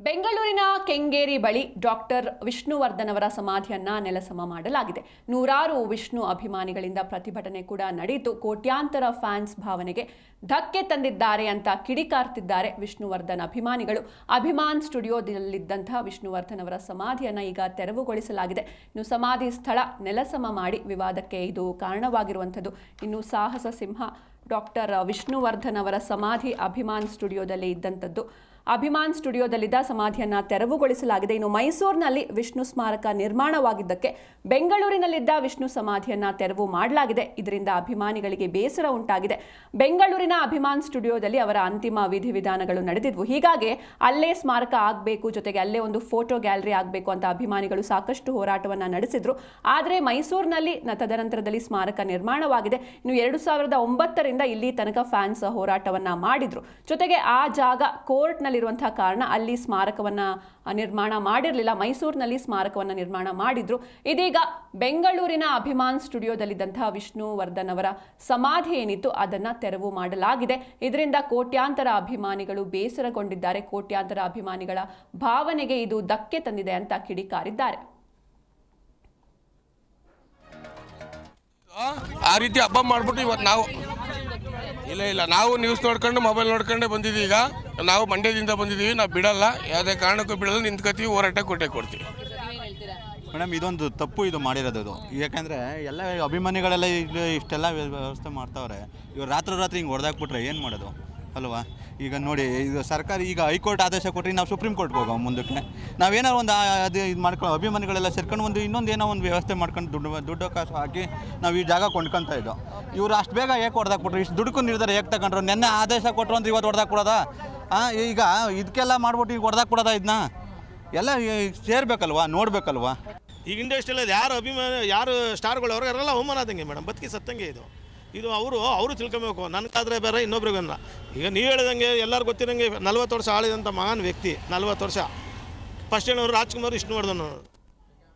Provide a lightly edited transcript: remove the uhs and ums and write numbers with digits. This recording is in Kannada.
ಬೆಂಗಳೂರಿನ ಕೆಂಗೇರಿ ಬಳಿ ಡಾಕ್ಟರ್ ವಿಷ್ಣುವರ್ಧನ್ ಅವರ ಸಮಾಧಿಯನ್ನ ನೆಲಸಮ ಮಾಡಲಾಗಿದೆ. ನೂರಾರು ವಿಷ್ಣು ಅಭಿಮಾನಿಗಳಿಂದ ಪ್ರತಿಭಟನೆ ಕೂಡ ನಡೆಯಿತು. ಕೋಟ್ಯಾಂತರ ಫ್ಯಾನ್ಸ್ ಭಾವನೆಗೆ ಧಕ್ಕೆ ತಂದಿದ್ದಾರೆ ಅಂತ ಕಿಡಿಕಾರ್ತಿದ್ದಾರೆ ವಿಷ್ಣುವರ್ಧನ್ ಅಭಿಮಾನಿಗಳು. ಅಭಿಮಾನ್ ಸ್ಟುಡಿಯೋದಲ್ಲಿದ್ದಂತಹ ವಿಷ್ಣುವರ್ಧನ್ ಅವರ ಸಮಾಧಿಯನ್ನ ಈಗ ತೆರವುಗೊಳಿಸಲಾಗಿದೆ. ಇನ್ನು ಸಮಾಧಿ ಸ್ಥಳ ನೆಲಸಮ ಮಾಡಿ ವಿವಾದಕ್ಕೆ ಇದು ಕಾರಣವಾಗಿರುವಂಥದ್ದು. ಇನ್ನು ಸಾಹಸ ಸಿಂಹ ಡಾಕ್ಟರ್ ವಿಷ್ಣುವರ್ಧನ್ ಅವರ ಸಮಾಧಿ ಅಭಿಮಾನ್ ಸ್ಟುಡಿಯೋದಲ್ಲಿ ಇದ್ದಂಥದ್ದು. ಅಭಿಮಾನ್ ಸ್ಟುಡಿಯೋದಲ್ಲಿದ್ದ ಸಮಾಧಿಯನ್ನ ತೆರವುಗೊಳಿಸಲಾಗಿದೆ. ಇನ್ನು ಮೈಸೂರಿನಲ್ಲಿ ವಿಷ್ಣು ಸ್ಮಾರಕ ನಿರ್ಮಾಣವಾಗಿದ್ದಕ್ಕೆ ಬೆಂಗಳೂರಿನಲ್ಲಿದ್ದ ವಿಷ್ಣು ಸಮಾಧಿಯನ್ನ ತೆರವು ಮಾಡಲಾಗಿದೆ. ಇದರಿಂದ ಅಭಿಮಾನಿಗಳಿಗೆ ಬೇಸರ ಉಂಟಾಗಿದೆ. ಬೆಂಗಳೂರಿನ ಅಭಿಮಾನ್ ಸ್ಟುಡಿಯೋದಲ್ಲಿ ಅವರ ಅಂತಿಮ ವಿಧಿವಿಧಾನಗಳು ನಡೆದಿದ್ವು. ಹೀಗಾಗಿ ಅಲ್ಲೇ ಸ್ಮಾರಕ ಆಗಬೇಕು, ಜೊತೆಗೆ ಅಲ್ಲೇ ಒಂದು ಫೋಟೋ ಗ್ಯಾಲರಿ ಆಗಬೇಕು ಅಂತ ಅಭಿಮಾನಿಗಳು ಸಾಕಷ್ಟು ಹೋರಾಟವನ್ನ ನಡೆಸಿದ್ರು. ಆದರೆ ಮೈಸೂರಿನಲ್ಲಿ ತದನಂತರದಲ್ಲಿ ಸ್ಮಾರಕ ನಿರ್ಮಾಣವಾಗಿದೆ. ಇನ್ನು 2009ರಿಂದ ಇಲ್ಲಿ ತನಕ ಫ್ಯಾನ್ಸ್ ಹೋರಾಟವನ್ನ ಮಾಡಿದ್ರು. ಜೊತೆಗೆ ಆ ಜಾಗ ಕೋರ್ಟ್ನಲ್ಲಿ ಇರುವಂತಹ ಕಾರಣ ಅಲ್ಲಿ ಸ್ಮಾರಕವನ್ನ ನಿರ್ಮಾಣ ಮಾಡಿರಲಿಲ್ಲ. ಮೈಸೂರಿನಲ್ಲಿ ಸ್ಮಾರಕವನ್ನ ನಿರ್ಮಾಣ ಮಾಡಿದ್ರು. ಇದೀಗ ಬೆಂಗಳೂರಿನ ಅಭಿಮಾನ್ ಸ್ಟುಡಿಯೋದಲ್ಲಿದ್ದಂತಹ ವಿಷ್ಣುವರ್ಧನ್ ಅವರ ಸಮಾಧಿ ಏನಿತ್ತು ಅದನ್ನ ತೆರವು ಮಾಡಲಾಗಿದೆ. ಇದರಿಂದ ಕೋಟ್ಯಾಂತರ ಅಭಿಮಾನಿಗಳು ಬೇಸರಗೊಂಡಿದ್ದಾರೆ. ಕೋಟ್ಯಾಂತರ ಅಭಿಮಾನಿಗಳ ಭಾವನೆಗೆ ಇದು ಧಕ್ಕೆ ತಂದಿದೆ ಅಂತ ಕಿಡಿಕಾರಿದ್ದಾರೆ. ಆ ರೀತಿ ಹಬ್ಬ ಮಾಡ್ಬಿಟ್ಟು ಇವತ್ತು ನಾವು ಇಲ್ಲ ನಾವು ನ್ಯೂಸ್ ನೋಡ್ಕೊಂಡು ಮೊಬೈಲ್ ನೋಡ್ಕೊಂಡೇ ಬಂದಿದ್ದೀವಿ. ಈಗ ನಾವು ಮಂಡ್ಯದಿಂದ ಬಂದಿದ್ದೀವಿ. ನಾವು ಬಿಡಲ್ಲ, ಯಾವುದೇ ಕಾರಣಕ್ಕೂ ಬಿಡಲ್ಲ, ನಿಂತ್ಕೊತೀವಿ, ಹೋರಾಟ ಕೊಡ್ತೀವಿ. ಮೇಡಮ್, ಇದೊಂದು ತಪ್ಪು ಇದು ಮಾಡಿರೋದು. ಇದು ಯಾಕಂದರೆ ಎಲ್ಲ ಅಭಿಮಾನಿಗಳೆಲ್ಲ ಇಷ್ಟೆಲ್ಲ ವ್ಯವಸ್ಥೆ ಮಾಡ್ತಾವ್ರೆ. ಇವ್ರು ರಾತ್ರಿ ಹಿಂಗೆ ಹೊಡೆದಾಕ್ಬಿಟ್ರೆ ಏನು ಮಾಡೋದು ಅಲ್ವಾ? ಈಗ ನೋಡಿ, ಈಗ ಸರ್ಕಾರ ಈಗ ಹೈಕೋರ್ಟ್ ಆದೇಶ ಕೊಟ್ಟರೆ ನಾವು ಸುಪ್ರೀಂ ಕೋರ್ಟ್ಗೆ ಹೋಗೋ ಮುಂದಕ್ಕೆ ನಾವೇನೋ ಒಂದು ಅದು ಇದು ಮಾಡ್ಕೊಂಡು ಅಭಿಮಾನಿಗಳೆಲ್ಲ ಸೇರ್ಕೊಂಡು ಇನ್ನೊಂದು ಏನೋ ಒಂದು ವ್ಯವಸ್ಥೆ ಮಾಡ್ಕೊಂಡು ದುಡ್ಡು ಕಾಸು ಹಾಕಿ ನಾವು ಈ ಜಾಗ ಕೊಂಡ್ಕೊತಾ ಇದ್ದೋ. ಇವರು ಅಷ್ಟು ಬೇಗ ಏಕೆ ಹೊಡೆದಾಕ್ಬಿಟ್ರು? ಇಷ್ಟು ದುಡ್ಡು ನಿರ್ಧಾರ ಹೇಗೆ ತಗೊಂಡ್ರು? ನೆನ್ನೆ ಆದೇಶ ಕೊಟ್ಟರು ಅಂದ್ರೆ ಇವತ್ತು ಹೊಡೆದಾಕ್ಬಿಡೋದಾ? ಈಗ ಇದಕ್ಕೆಲ್ಲ ಮಾಡ್ಬಿಟ್ಟು ಈಗ ಹೊಡೆದಾಕ್ಬಿಡೋದಾ? ಇದನ್ನ ಎಲ್ಲ ಸೇರ್ಬೇಕಲ್ವಾ, ನೋಡ್ಬೇಕಲ್ವಾ? ಈಗ ಇಂಡಸ್ಟ್ರಿಯಲ್ಲಿ ಯಾರು ಸ್ಟಾರ್ಗಳು ಅವ್ರಿಗೆಲ್ಲ ಅವಮಾನ ಆದಂಗೆ ಮೇಡಮ್, ಬದುಕಿ ಸತ್ತಂಗೆ ಇದು ಅವರು ತಿಳ್ಕೊಬೇಕು. ನನಗಾದರೆ ಬೇರೆ, ಇನ್ನೊಬ್ರಿಗೆ ಅಲ್ಲ. ಈಗ ನೀವು ಹೇಳಿದಂಗೆ ಎಲ್ಲರೂ ಗೊತ್ತಿರೋಂಗೆ 40 ವರ್ಷ ಆಳಿದಂಥ ಮಹಾನ್ ವ್ಯಕ್ತಿ. 40 ವರ್ಷ ಫಸ್ಟ್ ಏನವರು ರಾಜ್ಕುಮಾರ್ ವಿಷ್ಣುವರ್ಧನ್ ಅವರು.